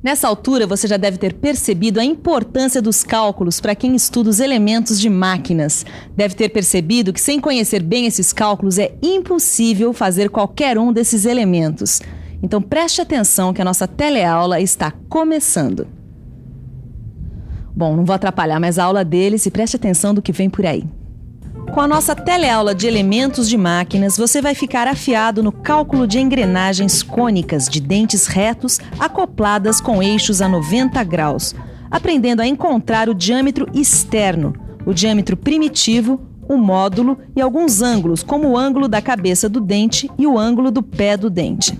Nessa altura, você já deve ter percebido a importância dos cálculos para quem estuda os elementos de máquinas. Deve ter percebido que, sem conhecer bem esses cálculos, é impossível fazer qualquer um desses elementos. Então, preste atenção que a nossa teleaula está começando. Bom, não vou atrapalhar mais a aula deles e preste atenção do que vem por aí. Com a nossa teleaula de elementos de máquinas, você vai ficar afiado no cálculo de engrenagens cônicas de dentes retos acopladas com eixos a 90 graus, aprendendo a encontrar o diâmetro externo, o diâmetro primitivo, o módulo e alguns ângulos, como o ângulo da cabeça do dente e o ângulo do pé do dente.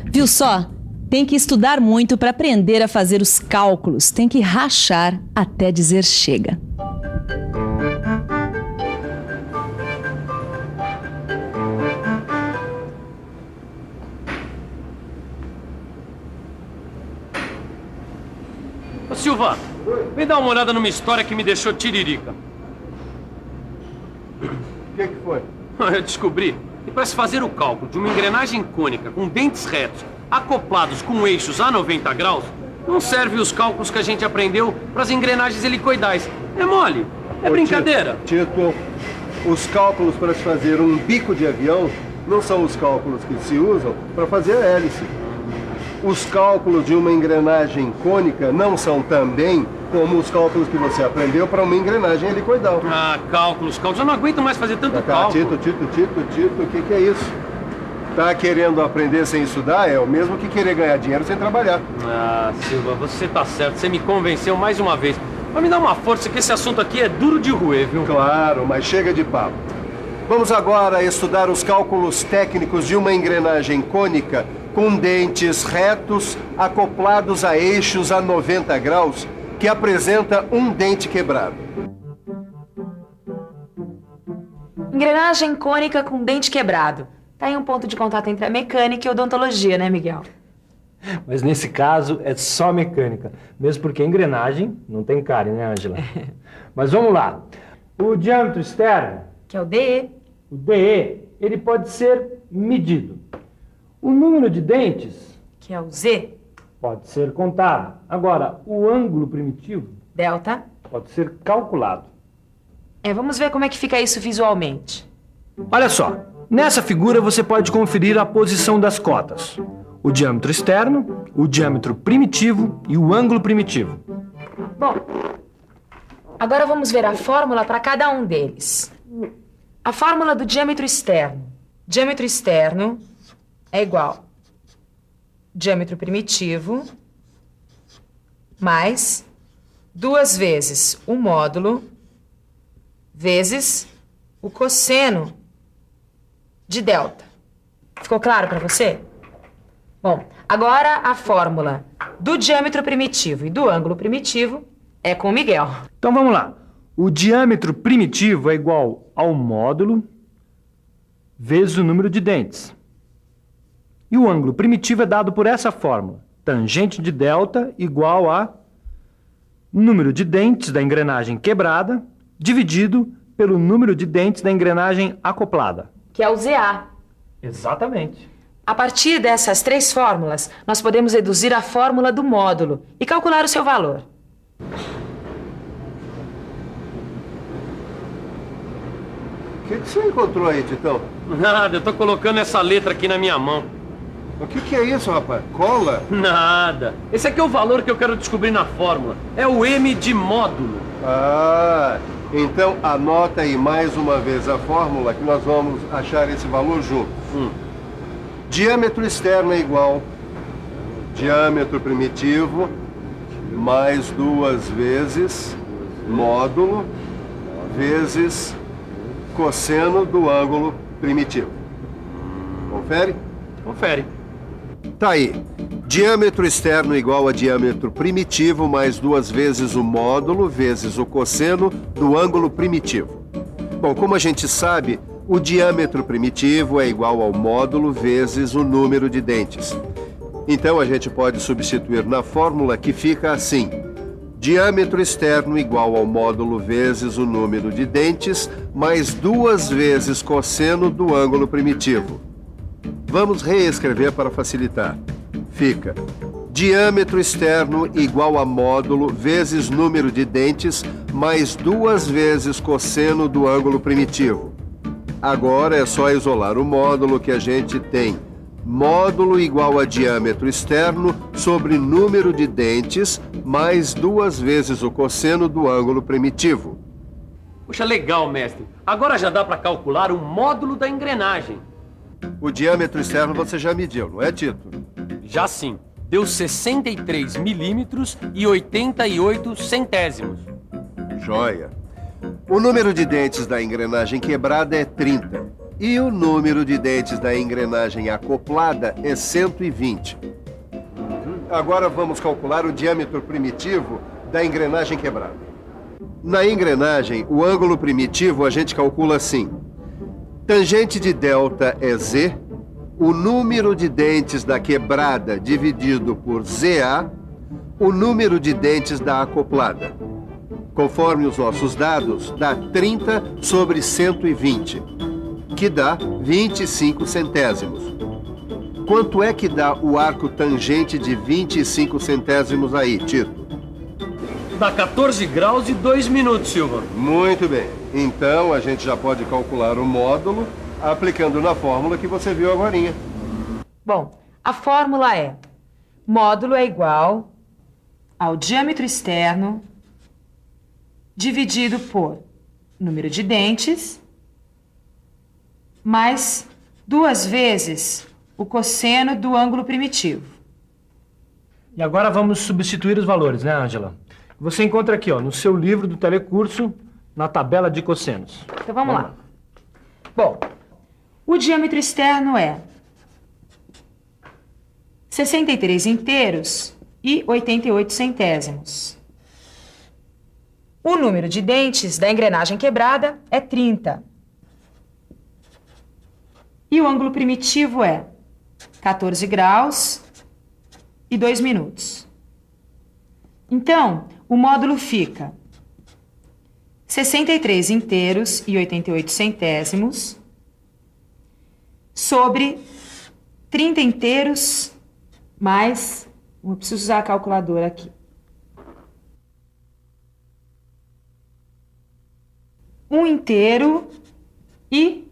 Viu só? Tem que estudar muito para aprender a fazer os cálculos, tem que rachar até dizer chega. Ô Silva, vem dar uma olhada numa história que me deixou tiririca. O que foi? Eu descobri que para se fazer o cálculo de uma engrenagem cônica com dentes retos acoplados com eixos a 90 graus, não serve os cálculos que a gente aprendeu para as engrenagens helicoidais. É mole, é brincadeira. Tito, os cálculos para se fazer um bico de avião não são os cálculos que se usam para fazer a hélice. Os cálculos de uma engrenagem cônica não são também como os cálculos que você aprendeu para uma engrenagem helicoidal. Ah, cálculos. Eu não aguento mais fazer tanto cálculo. Tito, o que é isso? Tá querendo aprender sem estudar é o mesmo que querer ganhar dinheiro sem trabalhar. Ah, Silva, você tá certo. Você me convenceu mais uma vez. Mas me dá uma força que esse assunto aqui é duro de roer, viu? Claro, mas chega de papo. Vamos agora estudar os cálculos técnicos de uma engrenagem cônica com dentes retos acoplados a eixos a 90 graus que apresenta um dente quebrado. Engrenagem cônica com dente quebrado. Tá aí um ponto de contato entre a mecânica e a odontologia, né, Miguel? Mas nesse caso é só mecânica, mesmo porque a engrenagem não tem cárie, né, Ângela? Mas vamos lá. O diâmetro externo, Que é o DE. o DE, ele pode ser medido. O número de dentes Que é o Z. pode ser contado. Agora, o ângulo primitivo Delta. pode ser calculado. Vamos ver como é que fica isso visualmente. Olha só, nessa figura você pode conferir a posição das cotas. O diâmetro externo, o diâmetro primitivo e o ângulo primitivo. Bom, agora vamos ver a fórmula para cada um deles. A fórmula do diâmetro externo. Diâmetro externo é igual diâmetro primitivo mais 2 vezes o módulo vezes o cosseno de delta. Ficou claro para você? Bom, agora a fórmula do diâmetro primitivo e do ângulo primitivo é com o Miguel. Então vamos lá. O diâmetro primitivo é igual ao módulo vezes o número de dentes. E o ângulo primitivo é dado por essa fórmula. Tangente de delta igual a número de dentes da engrenagem quebrada dividido pelo número de dentes da engrenagem acoplada. Que é o ZA. Exatamente. A partir dessas 3 fórmulas, nós podemos deduzir a fórmula do módulo e calcular o seu valor. O que você encontrou aí, Titão? Nada, eu tô colocando essa letra aqui na minha mão. O que é isso, rapaz? Cola? Nada. Esse aqui é o valor que eu quero descobrir na fórmula. É o M de módulo. Ah, então anota aí mais uma vez a fórmula que nós vamos achar esse valor junto. Diâmetro externo é igual diâmetro primitivo mais 2 vezes módulo vezes cosseno do ângulo primitivo. Confere? Confere. Tá aí. Diâmetro externo igual a diâmetro primitivo mais 2 vezes o módulo vezes o cosseno do ângulo primitivo. Bom, como a gente sabe, o diâmetro primitivo é igual ao módulo vezes o número de dentes. Então a gente pode substituir na fórmula que fica assim: diâmetro externo igual ao módulo vezes o número de dentes mais 2 vezes cosseno do ângulo primitivo. Vamos reescrever para facilitar. Fica Diâmetro externo igual a módulo vezes número de dentes mais 2 vezes cosseno do ângulo primitivo. Agora é só isolar o módulo que a gente tem. Módulo igual a diâmetro externo sobre número de dentes mais 2 vezes o cosseno do ângulo primitivo. Puxa, legal, mestre. Agora já dá para calcular o módulo da engrenagem. O diâmetro externo você já mediu, não é, Tito? Já sim. Deu 63 milímetros e 88 centésimos. Joia. O número de dentes da engrenagem quebrada é 30. E o número de dentes da engrenagem acoplada é 120. Agora vamos calcular o diâmetro primitivo da engrenagem quebrada. Na engrenagem, o ângulo primitivo a gente calcula assim. Tangente de delta é Z, o número de dentes da quebrada dividido por ZA, o número de dentes da acoplada. Conforme os nossos dados, dá 30 sobre 120, que dá 25 centésimos. Quanto é que dá o arco tangente de 25 centésimos aí, Tito? Dá 14 graus e 2 minutos, Silva. Muito bem. Então, a gente já pode calcular o módulo aplicando na fórmula que você viu agorinha. Bom, a fórmula é: módulo é igual ao diâmetro externo dividido por número de dentes mais 2 vezes o cosseno do ângulo primitivo. E agora vamos substituir os valores, né, Ângela? Você encontra aqui, ó, no seu livro do telecurso, na tabela de cossenos. Então vamos lá. Bom, o diâmetro externo é 63 inteiros e 88 centésimos. O número de dentes da engrenagem quebrada é 30. E o ângulo primitivo é 14 graus e 2 minutos. Então, o módulo fica 63 inteiros e 88 centésimos sobre 30 inteiros mais... Eu preciso usar a calculadora aqui. 1 inteiro e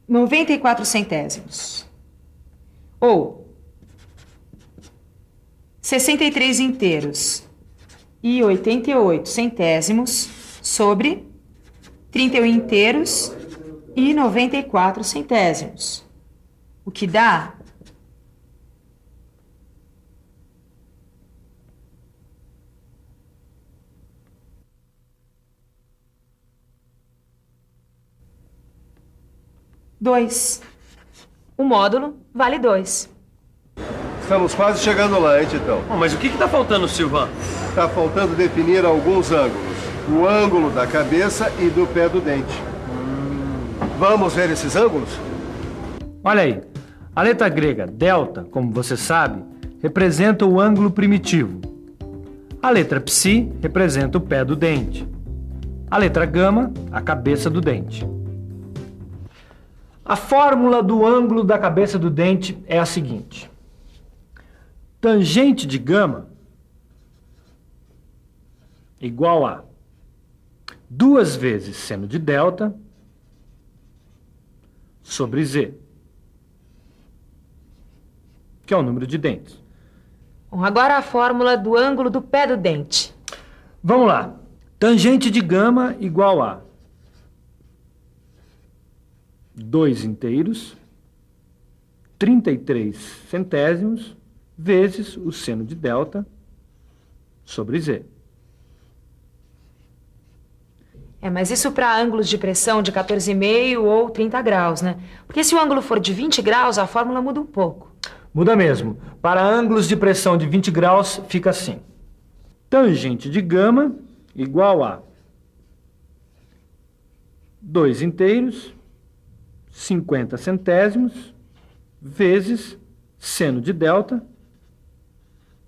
94 centésimos. Ou 63 inteiros e 88 centésimos sobre 31 inteiros e 94 centésimos. O que dá 2. O módulo vale 2. Estamos quase chegando lá, hein, Titão? Oh, mas o que tá faltando, Silva? Está faltando definir alguns ângulos. O ângulo da cabeça e do pé do dente. Vamos ver esses ângulos? Olha aí, a letra grega delta, como você sabe, representa o ângulo primitivo. A letra psi representa o pé do dente. A letra gama, a cabeça do dente. A fórmula do ângulo da cabeça do dente é a seguinte. Tangente de gama igual a 2 vezes seno de delta sobre Z, que é o número de dentes. Bom, agora a fórmula do ângulo do pé do dente. Vamos lá. Tangente de gama igual a 2 inteiros, 33 centésimos, vezes o seno de delta sobre Z. Mas isso para ângulos de pressão de 14,5 ou 30 graus, né? Porque se o ângulo for de 20 graus, a fórmula muda um pouco. Muda mesmo. Para ângulos de pressão de 20 graus, fica assim. Tangente de gama igual a 2 inteiros, 50 centésimos, vezes seno de delta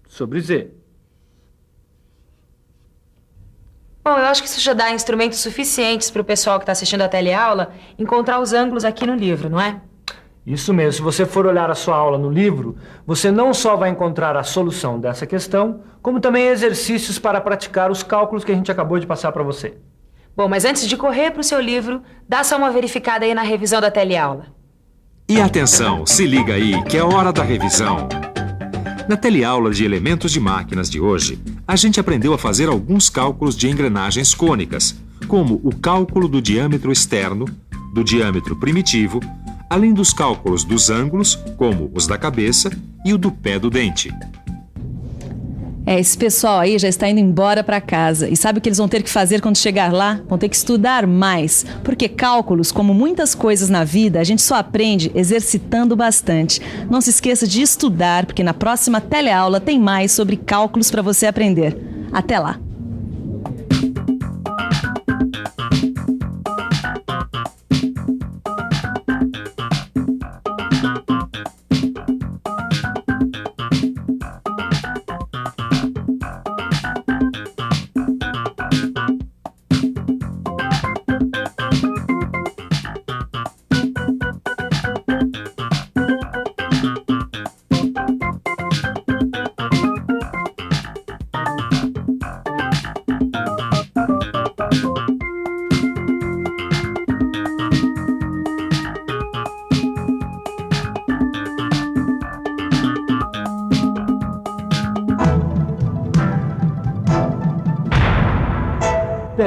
sobre Z. Bom, eu acho que isso já dá instrumentos suficientes para o pessoal que está assistindo a teleaula encontrar os ângulos aqui no livro, não é? Isso mesmo. Se você for olhar a sua aula no livro, você não só vai encontrar a solução dessa questão, como também exercícios para praticar os cálculos que a gente acabou de passar para você. Bom, mas antes de correr para o seu livro, dá só uma verificada aí na revisão da teleaula. E atenção, se liga aí que é hora da revisão. Na teleaula de elementos de máquinas de hoje, a gente aprendeu a fazer alguns cálculos de engrenagens cônicas, como o cálculo do diâmetro externo, do diâmetro primitivo, além dos cálculos dos ângulos, como os da cabeça e o do pé do dente. Esse pessoal aí já está indo embora para casa. E sabe o que eles vão ter que fazer quando chegar lá? Vão ter que estudar mais. Porque cálculos, como muitas coisas na vida, a gente só aprende exercitando bastante. Não se esqueça de estudar, porque na próxima teleaula tem mais sobre cálculos para você aprender. Até lá!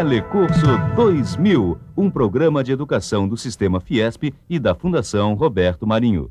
Telecurso 2000, um programa de educação do Sistema Fiesp e da Fundação Roberto Marinho.